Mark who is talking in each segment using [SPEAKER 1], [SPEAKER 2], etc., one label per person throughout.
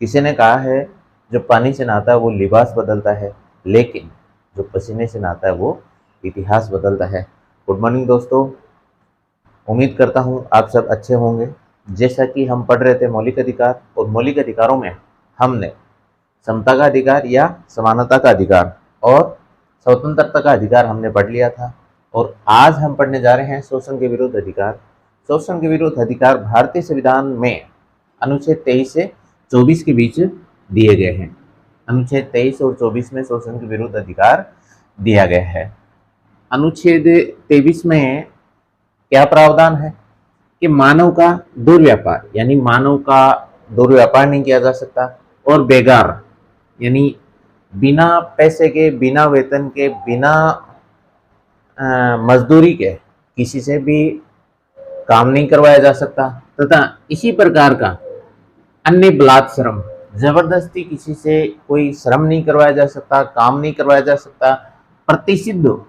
[SPEAKER 1] किसी ने कहा है जो पानी से नहाता है वो लिबास बदलता है, लेकिन जो पसीने से नहाता है वो इतिहास बदलता है। गुड मॉर्निंग दोस्तों, उम्मीद करता हूँ आप सब अच्छे होंगे। जैसा कि हम पढ़ रहे थे मौलिक अधिकार, और मौलिक अधिकारों में हमने समता का अधिकार या समानता का अधिकार और स्वतंत्रता का अधिकार हमने पढ़ लिया था। और आज हम पढ़ने जा रहे हैं शोषण के विरुद्ध अधिकार। शोषण के विरुद्ध अधिकार भारतीय संविधान में अनुच्छेद 23 से 24 के बीच दिए गए हैं। अनुच्छेद 23 और 24 में शोषण के विरुद्ध अधिकार दिया गया है। अनुच्छेद 23 में क्या प्रावधान है कि मानव का दुर्व्यापार, यानी मानव का दुर्व्यापार नहीं किया जा सकता, और बेगार यानी बिना पैसे के, बिना वेतन के, बिना मजदूरी के किसी से भी काम नहीं करवाया जा सकता, तथा इसी प्रकार का अन्य बलात् श्रम, जबरदस्ती किसी से कोई श्रम नहीं करवाया जा सकता, काम नहीं करवाया जा सकता, प्रतिषिद्ध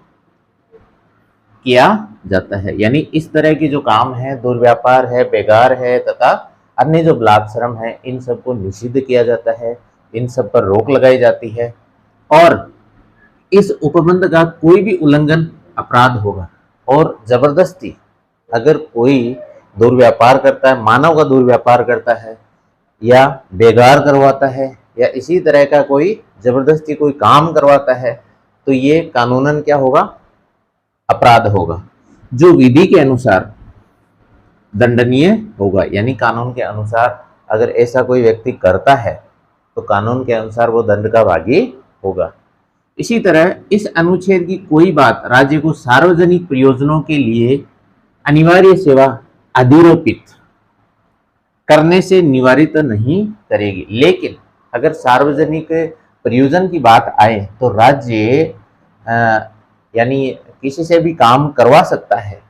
[SPEAKER 1] किया जाता है। यानी इस तरह के जो काम है, दुर्व्यापार है, बेगार है तथा अन्य जो बलात् श्रम है, इन सबको निषिद्ध किया जाता है, इन सब पर रोक लगाई जाती है, और इस उपबंध का कोई भी उल्लंघन अपराध होगा। और जबरदस्ती अगर कोई दुर्व्यापार करता है, मानव का दुर्व्यापार करता है या बेगार करवाता है या इसी तरह का कोई जबरदस्ती कोई काम करवाता है, तो ये कानूनन क्या होगा? अपराध होगा, जो विधि के अनुसार दंडनीय होगा। यानी कानून के अनुसार अगर ऐसा कोई व्यक्ति करता है तो कानून के अनुसार वो दंड का भागी होगा। इसी तरह इस अनुच्छेद की कोई बात राज्य को सार्वजनिक प्रयोजनों के लिए अनिवार्य सेवा अधिरोपित करने से निवारित नहीं करेगी। लेकिन अगर सार्वजनिक प्रयोजन की बात आए तो राज्य यानी किसी से भी काम करवा सकता है।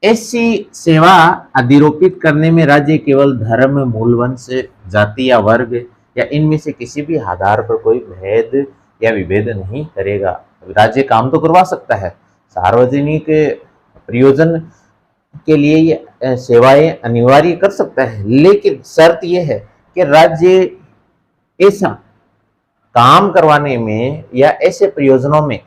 [SPEAKER 1] ऐसी सेवा अधिरोपित करने में राज्य केवल धर्म, मूल, वंश, जाति या वर्ग या इनमें से किसी भी आधार पर कोई भेद या विभेद नहीं करेगा। राज्य काम तो करवा सकता है, सार्वजनिक प्रयोजन के लिए ये सेवाएं अनिवार्य कर सकता है, लेकिन शर्त यह है कि राज्य ऐसा काम करवाने में या ऐसे प्रयोजनों में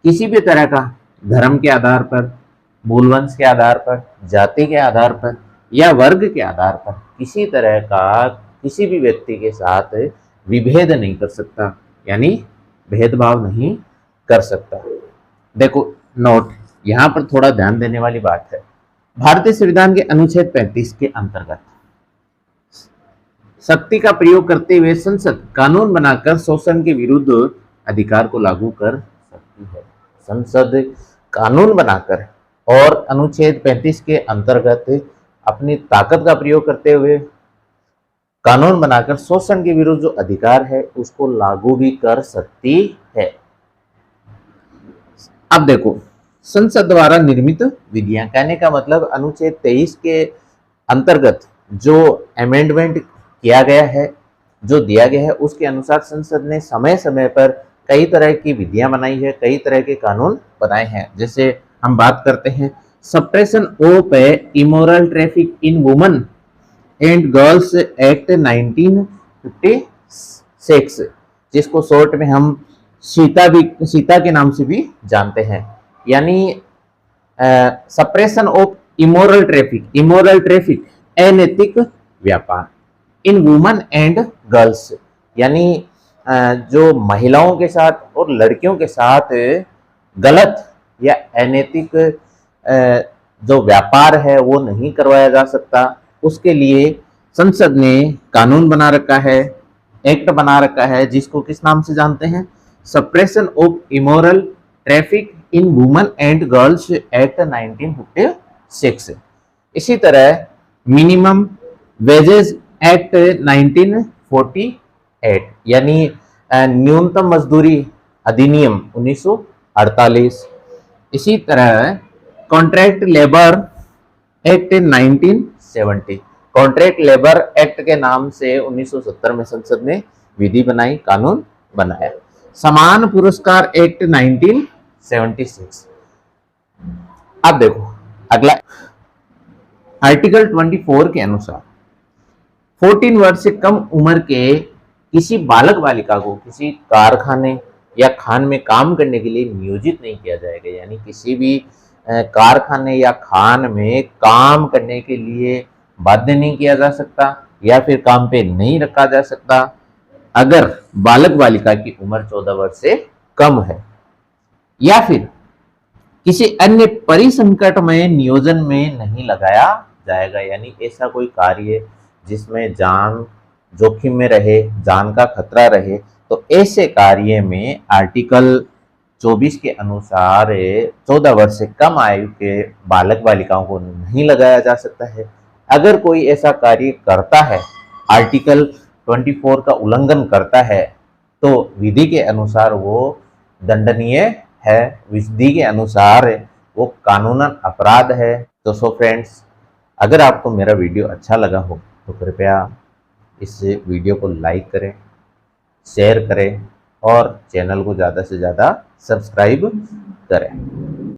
[SPEAKER 1] किसी भी तरह का धर्म के आधार पर, मूल वंश के आधार पर, जाति के आधार पर या वर्ग के आधार पर किसी तरह का किसी भी व्यक्ति के साथ विभेद नहीं कर सकता, यानी भेदभाव नहीं कर सकता। देखो नोट, यहाँ पर थोड़ा ध्यान देने वाली बात है। भारतीय संविधान के अनुच्छेद 35 के अंतर्गत शक्ति का प्रयोग करते हुए संसद कानून बनाकर शोषण के विरुद्ध अधिकार को लागू कर सकती है। संसद कानून बनाकर और अनुच्छेद 35 के अंतर्गत अपनी ताकत का प्रयोग करते हुए कानून बनाकर शोषण के विरुद्ध जो अधिकार है उसको लागू भी कर सकती है। अब देखो, संसद द्वारा निर्मित विधियां, कहने का मतलब अनुच्छेद 23 के अंतर्गत जो अमेंडमेंट किया गया है, जो दिया गया है, उसके अनुसार संसद ने समय समय पर कई तरह की विधियां बनाई है, कई तरह के कानून बनाए हैं। जैसे हम बात करते हैं suppression of immoral traffic in women and girls act 1956, जिसको शॉर्ट में हम सीता के नाम से भी जानते हैं। यानी सप्रेशन ऑफ इमोरल ट्रैफिक अनैतिक व्यापार इन वुमेन एंड गर्ल्स, यानी जो महिलाओं के साथ और लड़कियों के साथ गलत या अनैतिक जो व्यापार है वो नहीं करवाया जा सकता। उसके लिए संसद ने कानून बना रखा है, एक्ट बना रखा है, जिसको किस नाम से जानते हैं? Suppression of immoral traffic in women and girls act 1956। इसी तरह मिनिमम वेजेस एक्ट 1948, यानी न्यूनतम मजदूरी अधिनियम 1948। इसी तरह contract labour act 1970, contract labour act के नाम से 1970 में संसद ने विधि बनाई, कानून बनाया। समान पुरस्कार एक्ट 1976। अब देखो अगला आर्टिकल 24 के अनुसार 14 वर्ष से कम उम्र के किसी बालक बालिका को किसी कारखाने या खान में काम करने के लिए नियोजित नहीं किया जाएगा। यानी किसी भी कारखाने या खान में काम करने के लिए बाध्य नहीं किया जा सकता या फिर काम पे नहीं रखा जा सकता अगर बालक बालिका की उम्र 14 वर्ष से कम है, या फिर किसी अन्य परिसंकट में नियोजन में नहीं लगाया जाएगा। यानी ऐसा कोई कार्य जिसमें जान जोखिम में रहे, जान का खतरा रहे, तो ऐसे कार्य में आर्टिकल 24 के अनुसार 14 वर्ष से कम आयु के बालक बालिकाओं को नहीं लगाया जा सकता है। अगर कोई ऐसा कार्य करता है, आर्टिकल 24 का उल्लंघन करता है, तो विधि के अनुसार वो दंडनीय है, विधि के अनुसार वो कानूनन अपराध है। तो सो फ्रेंड्स, अगर आपको मेरा वीडियो अच्छा लगा हो तो कृपया इस वीडियो को लाइक करें, शेयर करें और चैनल को ज़्यादा से ज़्यादा सब्सक्राइब करें।